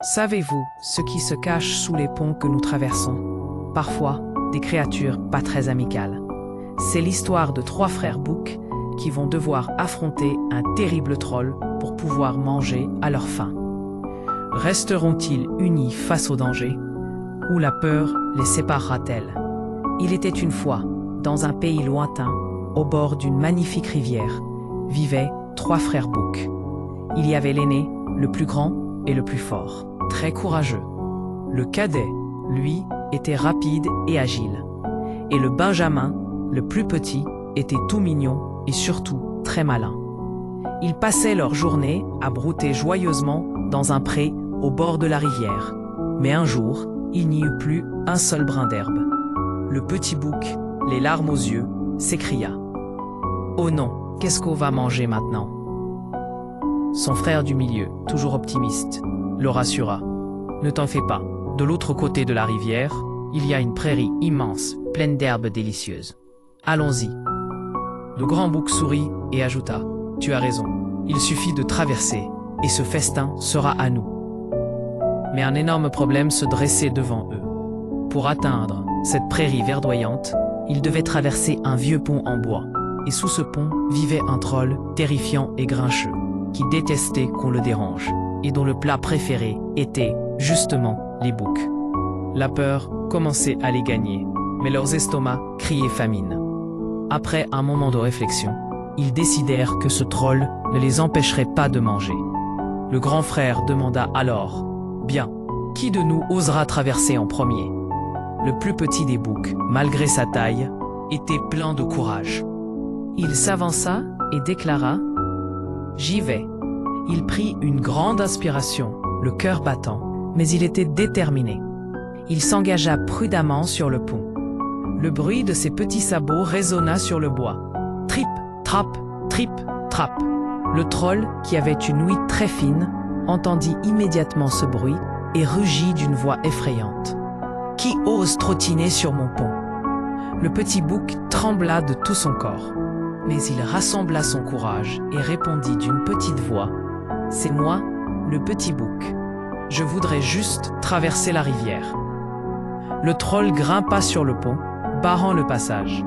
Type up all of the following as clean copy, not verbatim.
Savez-vous ce qui se cache sous les ponts que nous traversons? Parfois, des créatures pas très amicales. C'est l'histoire de 3 frères boucs qui vont devoir affronter un terrible troll pour pouvoir manger à leur faim. Resteront-ils unis face au danger? Ou la peur les séparera-t-elle? Il était une fois, dans un pays lointain, au bord d'une magnifique rivière, vivaient 3 frères boucs. Il y avait l'aîné, le plus grand et le plus fort, très courageux. Le cadet, lui, était rapide et agile. Et le benjamin, le plus petit, était tout mignon et surtout très malin. Ils passaient leur journée à brouter joyeusement dans un pré au bord de la rivière. Mais un jour, il n'y eut plus un seul brin d'herbe. Le petit bouc, les larmes aux yeux, s'écria: « Oh non, qu'est-ce qu'on va manger maintenant ?» Son frère du milieu, toujours optimiste, le rassura: « Ne t'en fais pas, de l'autre côté de la rivière, il y a une prairie immense, pleine d'herbes délicieuses. Allons-y. » Le grand bouc sourit et ajouta: « Tu as raison, il suffit de traverser, et ce festin sera à nous. » Mais un énorme problème se dressait devant eux. Pour atteindre cette prairie verdoyante, ils devaient traverser un vieux pont en bois. Et sous ce pont vivait un troll terrifiant et grincheux, qui détestait qu'on le dérange, et dont le plat préféré était, justement, les boucs. La peur commençait à les gagner, mais leurs estomacs criaient famine. Après un moment de réflexion, ils décidèrent que ce troll ne les empêcherait pas de manger. Le grand frère demanda alors: « Bien, qui de nous osera traverser en premier ?» Le plus petit des boucs, malgré sa taille, était plein de courage. Il s'avança et déclara: « J'y vais. » Il prit une grande inspiration, le cœur battant, mais il était déterminé. Il s'engagea prudemment sur le pont. Le bruit de ses petits sabots résonna sur le bois. Trip, trap, trip, trap. Le troll, qui avait une ouïe très fine, entendit immédiatement ce bruit et rugit d'une voix effrayante: « Qui ose trottiner sur mon pont ?» Le petit bouc trembla de tout son corps. Mais il rassembla son courage et répondit d'une petite voix: « C'est moi, le petit bouc. Je voudrais juste traverser la rivière. » Le troll grimpa sur le pont, barrant le passage.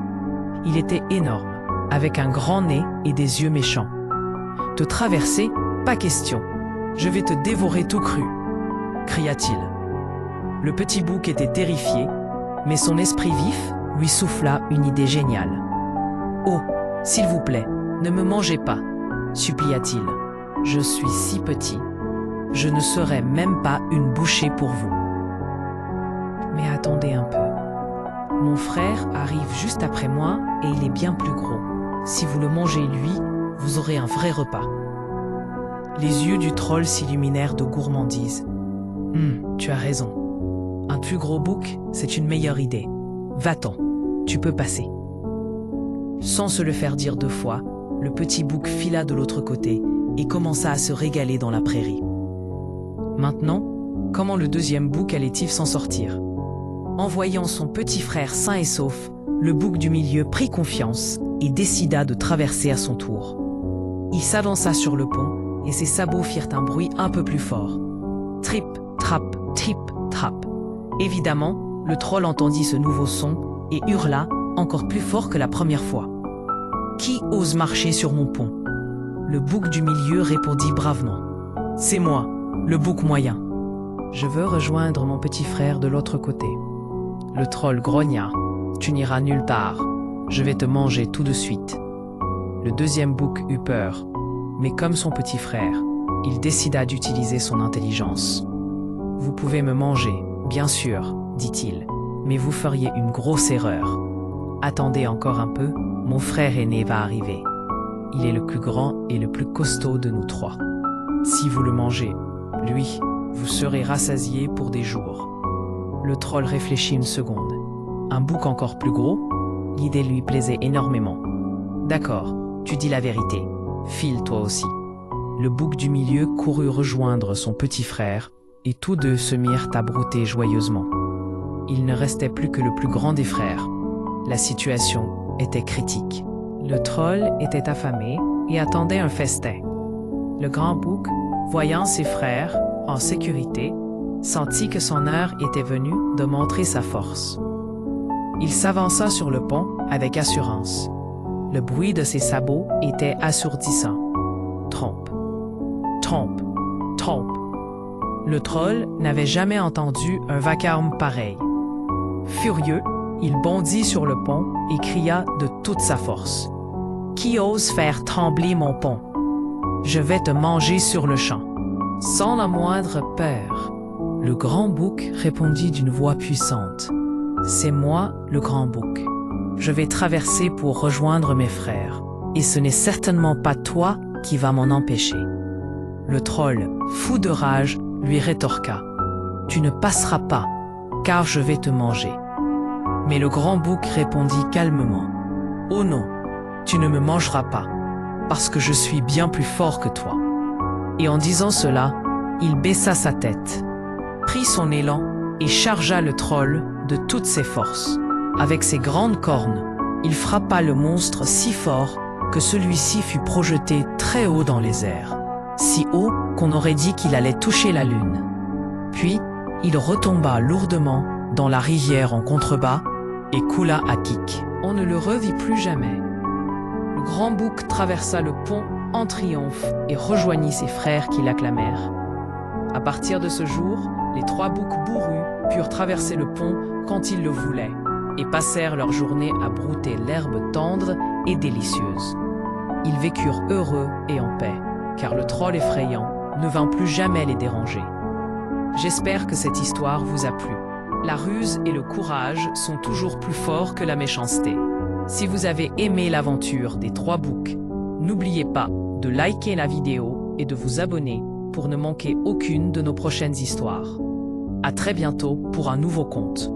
Il était énorme, avec un grand nez et des yeux méchants. « Te traverser? Pas question. Je vais te dévorer tout cru, » cria-t-il. Le petit bouc était terrifié, mais son esprit vif lui souffla une idée géniale. « Oh, s'il vous plaît, ne me mangez pas, » supplia-t-il. « Je suis si petit. Je ne serai même pas une bouchée pour vous. » Mais attendez un peu. Mon frère arrive juste après moi et il est bien plus gros. Si vous le mangez lui, vous aurez un vrai repas. Les yeux du troll s'illuminèrent de gourmandise. Tu as raison. Un plus gros bouc, c'est une meilleure idée. Va-t'en, tu peux passer. Sans se le faire dire 2 fois, le petit bouc fila de l'autre côté et commença à se régaler dans la prairie. Maintenant, comment le deuxième bouc allait-il s'en sortir? En voyant son petit frère sain et sauf, le bouc du milieu prit confiance et décida de traverser à son tour. Il s'avança sur le pont et ses sabots firent un bruit un peu plus fort. Trip, trap, trip, trap. Évidemment, le troll entendit ce nouveau son et hurla encore plus fort que la première fois. « Qui ose marcher sur mon pont ?» Le bouc du milieu répondit bravement: « C'est moi, le bouc moyen. Je veux rejoindre mon petit frère de l'autre côté. » Le troll grogna: « Tu n'iras nulle part. Je vais te manger tout de suite. » Le deuxième bouc eut peur, mais comme son petit frère, il décida d'utiliser son intelligence. « Vous pouvez me manger, bien sûr, » dit-il, « mais vous feriez une grosse erreur. Attendez encore un peu, mon frère aîné va arriver. Il est le plus grand et le plus costaud de nous 3. Si vous le mangez, lui, vous serez rassasié pour des jours. » Le troll réfléchit une seconde. Un bouc encore plus gros? L'idée lui plaisait énormément. « D'accord, tu dis la vérité. File toi aussi. » Le bouc du milieu courut rejoindre son petit frère et tous deux se mirent à brouter joyeusement. Il ne restait plus que le plus grand des frères. La situation était critique. Le troll était affamé et attendait un festin. Le grand bouc, voyant ses frères en sécurité, sentit que son heure était venue de montrer sa force. Il s'avança sur le pont avec assurance. Le bruit de ses sabots était assourdissant. Trompe, trompe, trompe. Le troll n'avait jamais entendu un vacarme pareil. Furieux, il bondit sur le pont et cria de toute sa force. « Qui ose faire trembler mon pont? Je vais te manger sur le champ. » Sans la moindre peur, le grand bouc répondit d'une voix puissante. « C'est moi, le grand bouc. Je vais traverser pour rejoindre mes frères, et ce n'est certainement pas toi qui vas m'en empêcher. » Le troll, fou de rage, lui rétorqua. « Tu ne passeras pas, car je vais te manger. » Mais le grand bouc répondit calmement. « Oh non, tu ne me mangeras pas, parce que je suis bien plus fort que toi. » Et en disant cela, il baissa sa tête, prit son élan et chargea le troll de toutes ses forces. Avec ses grandes cornes, il frappa le monstre si fort que celui-ci fut projeté très haut dans les airs, si haut qu'on aurait dit qu'il allait toucher la lune. Puis, il retomba lourdement dans la rivière en contrebas et coula à pic. On ne le revit plus jamais. Le grand bouc traversa le pont en triomphe et rejoignit ses frères qui l'acclamèrent. À partir de ce jour, les 3 boucs bourrus purent traverser le pont quand ils le voulaient et passèrent leur journée à brouter l'herbe tendre et délicieuse. Ils vécurent heureux et en paix, car le troll effrayant ne vint plus jamais les déranger. J'espère que cette histoire vous a plu. La ruse et le courage sont toujours plus forts que la méchanceté. Si vous avez aimé l'aventure des 3 boucs, n'oubliez pas de liker la vidéo et de vous abonner pour ne manquer aucune de nos prochaines histoires. À très bientôt pour un nouveau conte.